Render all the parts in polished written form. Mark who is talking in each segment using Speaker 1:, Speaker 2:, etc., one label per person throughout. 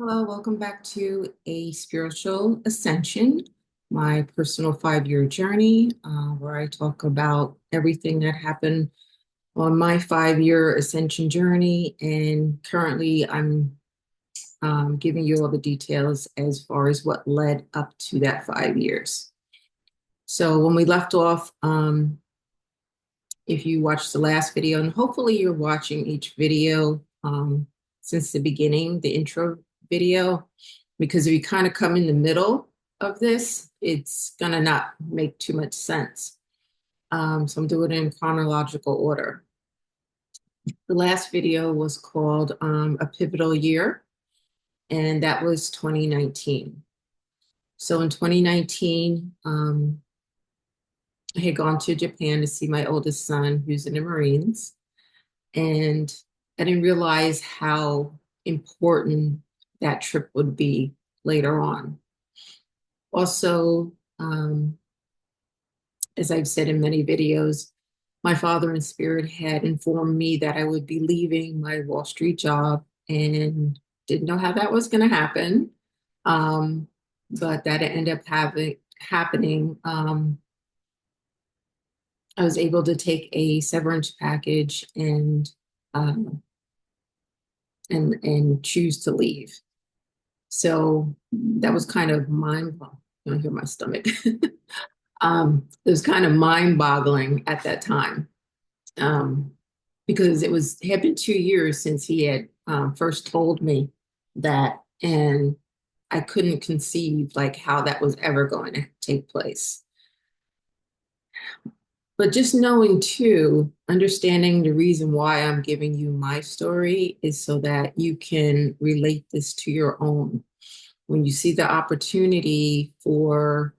Speaker 1: Hello, welcome back to a Spiritual Ascension, my personal 5-year journey, where I talk about everything that happened on my 5-year ascension journey. And currently, I'm giving you all the details as far as what led up to that 5 years. So when we left off, if you watched the last video, and hopefully you're watching each video since the beginning, the intro video, because if you kind of come in the middle of this, it's going to not make too much sense. So I'm doing it in chronological order. The last video was called A Pivotal Year, and that was 2019. So in 2019, I had gone to Japan to see my oldest son, who's in the Marines, and I didn't realize how important that trip would be later on. Also, as I've said in many videos, my father in spirit had informed me that I would be leaving my Wall Street job and didn't know how that was going to happen. But that ended up happening. I was able to take a severance package and choose to leave. So that was kind of mind-boggling. I hear my stomach. It was kind of mind-boggling at that time, because it had been 2 years since he had first told me that, and I couldn't conceive like how that was ever going to take place. But just knowing too, understanding the reason why I'm giving you my story is so that you can relate this to your own. When you see the opportunity for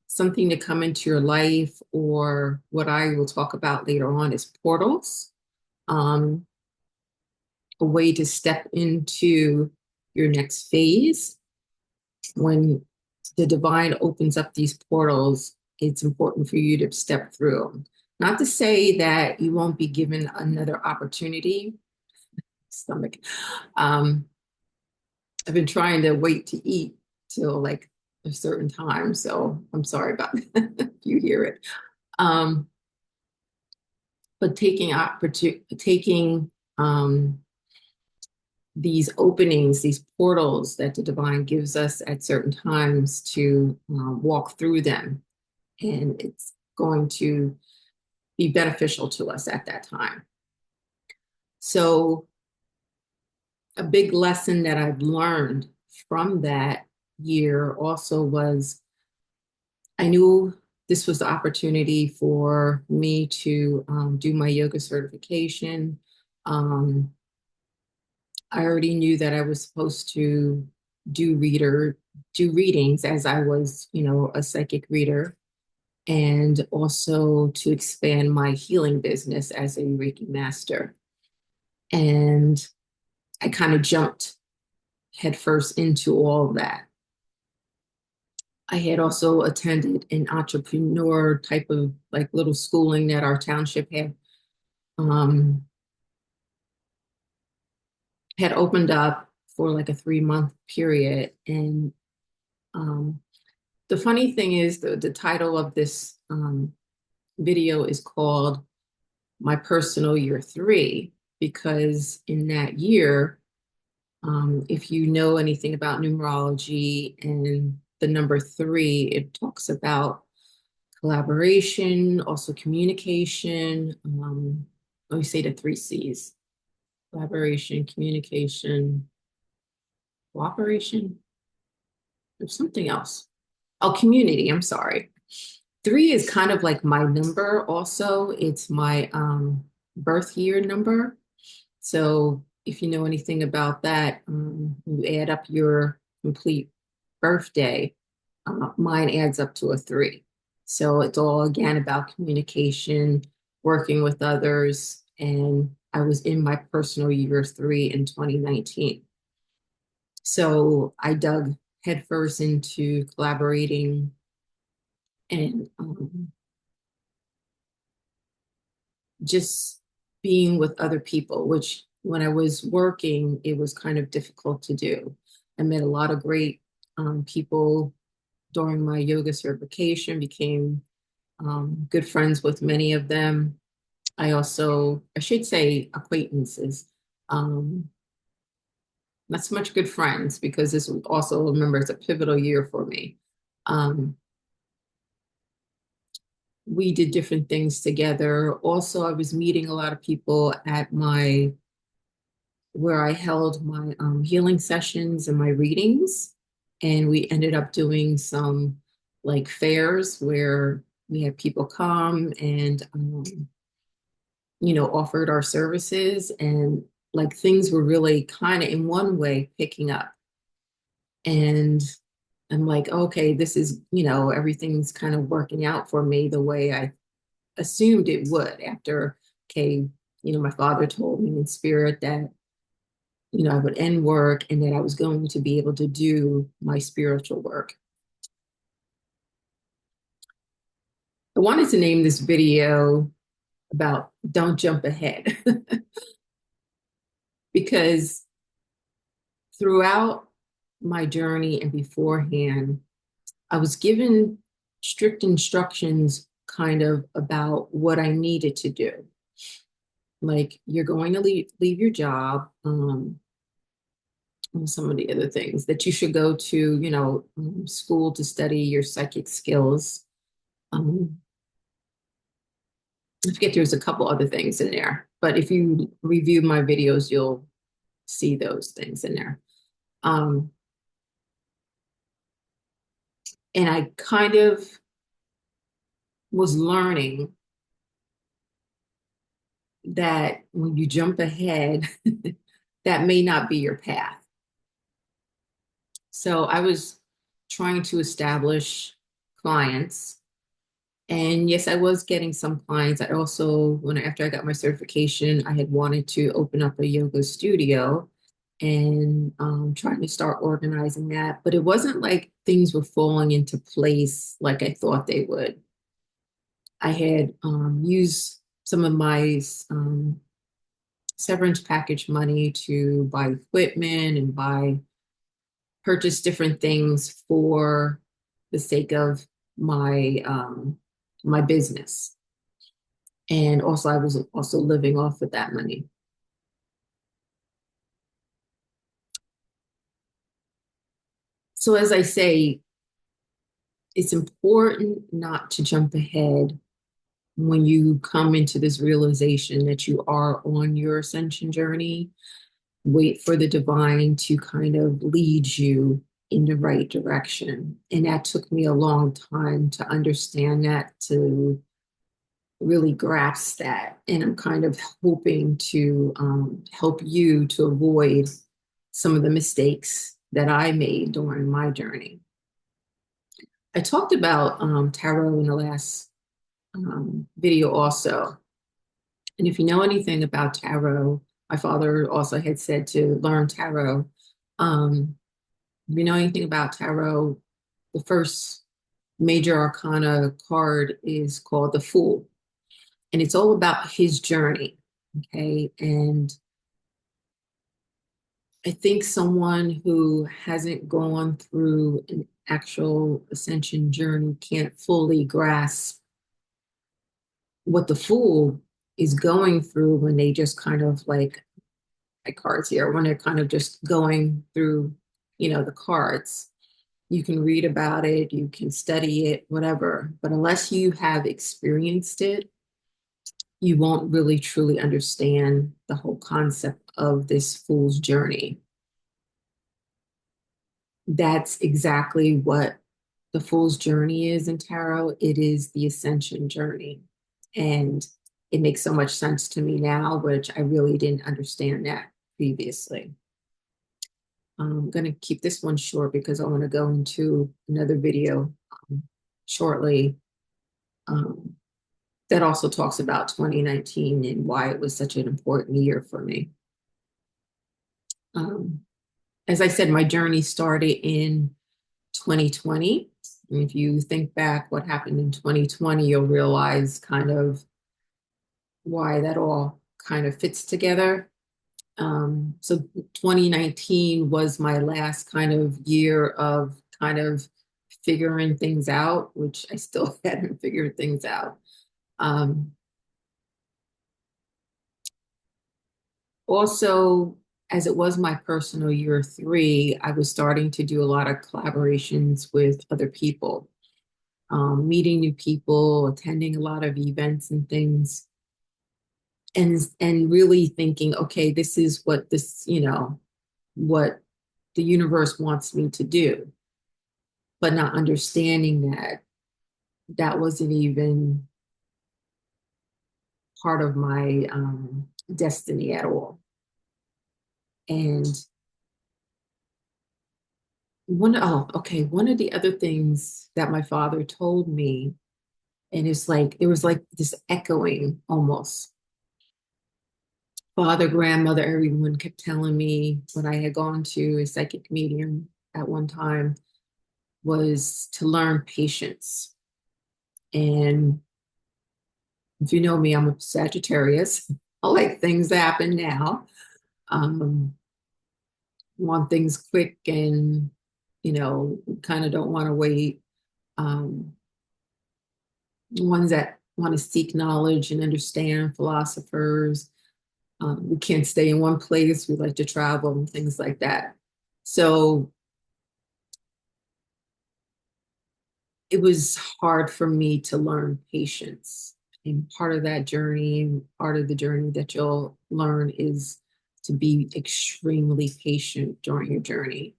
Speaker 1: something to come into your life, or what I will talk about later on is portals, a way to step into your next phase. When the divine opens up these portals, it's important for you to step through them. Not to say that you won't be given another opportunity. Stomach. I've been trying to wait to eat till like a certain time, so I'm sorry about that if you hear it. But taking these openings, these portals that the divine gives us at certain times to walk through them, and it's going to be beneficial to us at that time. So a big lesson that I've learned from that year also was I knew this was the opportunity for me to do my yoga certification. I already knew that I was supposed to do readings, as I was, a psychic reader, and also to expand my healing business as a Reiki master. And I kind of jumped headfirst into all of that. I had also attended an entrepreneur type of like little schooling that our township had opened up for like a 3-month period. And the funny thing is the title of this video is called My Personal Year 3, because in that year, if you know anything about numerology and the number 3, it talks about collaboration, also communication. Let me say the 3 C's: collaboration, communication, cooperation. There's something else. Oh, community. I'm sorry. 3 is kind of like my number also. It's my birth year number. So if you know anything about that, you add up your complete birthday, mine adds up to a 3. So it's all again about communication, working with others. And I was in my personal year 3 in 2019. So I dug headfirst into collaborating and just being with other people, which when I was working, it was kind of difficult to do. I met a lot of great people during my yoga certification, became good friends with many of them. I should say acquaintances, um, not so much good friends, because this was also, remember, it's a pivotal year for me. Um, we did different things together. Also, I was meeting a lot of people at where I held my healing sessions and my readings. And we ended up doing some like fairs where we had people come and, offered our services, and like things were really kind of in one way picking up. And I'm like, okay, this is, everything's kind of working out for me the way I assumed it would after, okay, my father told me in spirit that, I would end work and that I was going to be able to do my spiritual work. I wanted to name this video about don't jump ahead because throughout my journey and beforehand, I was given strict instructions kind of about what I needed to do. Like, you're going to leave your job, and some of the other things that you should go to, school to study your psychic skills. Um, I forget, there's a couple other things in there, but if you review my videos, you'll see those things in there. Um, and I kind of was learning that when you jump ahead, that may not be your path. So I was trying to establish clients. And yes, I was getting some clients. I also, after I got my certification, I had wanted to open up a yoga studio and trying to start organizing that. But it wasn't like things were falling into place like I thought they would. I had used some of my severance package money to buy equipment and purchase different things for the sake of my business. And also I was also living off of that money. So as I say, it's important not to jump ahead when you come into this realization that you are on your ascension journey. Wait for the divine to kind of lead you in the right direction. And that took me a long time to understand that, to really grasp that. And I'm kind of hoping to help you to avoid some of the mistakes that I made during my journey. I talked about tarot in the last video also. And if you know anything about tarot, my father also had said to learn tarot. If you know anything about tarot, the first major arcana card is called the Fool. And it's all about his journey. Okay. And I think someone who hasn't gone through an actual ascension journey can't fully grasp what the Fool is going through when they just kind of like cards here, when they're kind of just going through, the cards. You can read about it, you can study it, whatever. But unless you have experienced it, you won't really truly understand the whole concept of this fool's journey. That's exactly what the fool's journey is in tarot. It is the ascension journey. And it makes so much sense to me now, which I really didn't understand that previously. I'm going to keep this one short because I want to go into another video shortly that also talks about 2019 and why it was such an important year for me. As I said, my journey started in 2020. And if you think back what happened in 2020, you'll realize kind of why that all kind of fits together. So 2019 was my last kind of year of kind of figuring things out, which I still hadn't figured things out. Um, Also, as it was my personal year three, I was starting to do a lot of collaborations with other people, meeting new people, attending a lot of events and things, and really thinking, okay, this is what what the universe wants me to do, but not understanding that that wasn't even part of my destiny at all. And one of the other things that my father told me, and it was like this echoing almost. Father, grandmother, everyone kept telling me when I had gone to a psychic medium at one time was to learn patience. And if you know me, I'm a Sagittarius. I like things to happen now. Um, want things quick and, kind of don't want to wait. Um, Ones that want to seek knowledge and understand philosophers. We can't stay in one place. We like to travel and things like that. So it was hard for me to learn patience. And part of that journey, part of the journey that you'll learn is to be extremely patient during your journey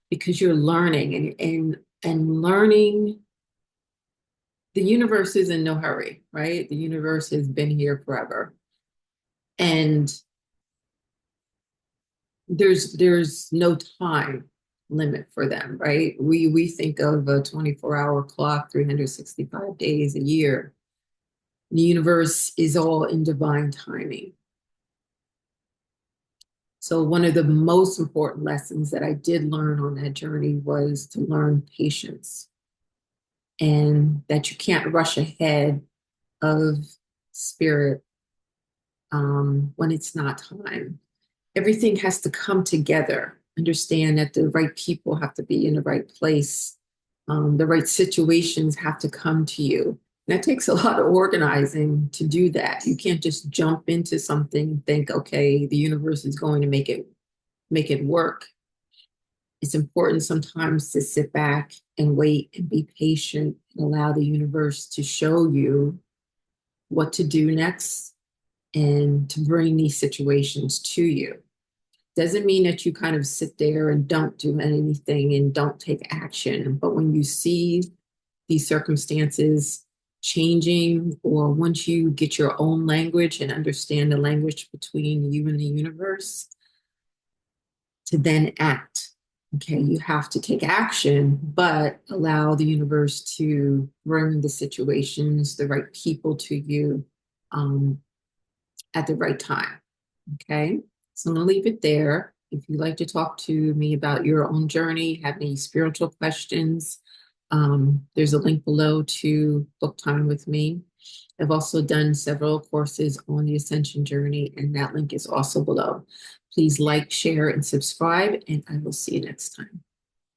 Speaker 1: because you're learning and learning. The universe is in no hurry, right? The universe has been here forever. And there's no time limit for them, right? We think of a 24-hour clock, 365 days a year. The universe is all in divine timing. So one of the most important lessons that I did learn on that journey was to learn patience and that you can't rush ahead of spirit when it's not time. Everything has to come together. Understand that the right people have to be in the right place. The right situations have to come to you. And that takes a lot of organizing to do that. You can't just jump into something and think, okay, the universe is going to make it work. It's important sometimes to sit back and wait and be patient and allow the universe to show you what to do next and to bring these situations to you. Doesn't mean that you kind of sit there and don't do anything and don't take action. But when you see these circumstances changing, or once you get your own language and understand the language between you and the universe, to then act. Okay, you have to take action, but allow the universe to bring the situations, the right people to you at the right time. Okay, so I'm going to leave it there. If you'd like to talk to me about your own journey, have any spiritual questions, there's a link below to book time with me. I've also done several courses on the Ascension journey, and that link is also below. Please like, share, and subscribe, and I will see you next time.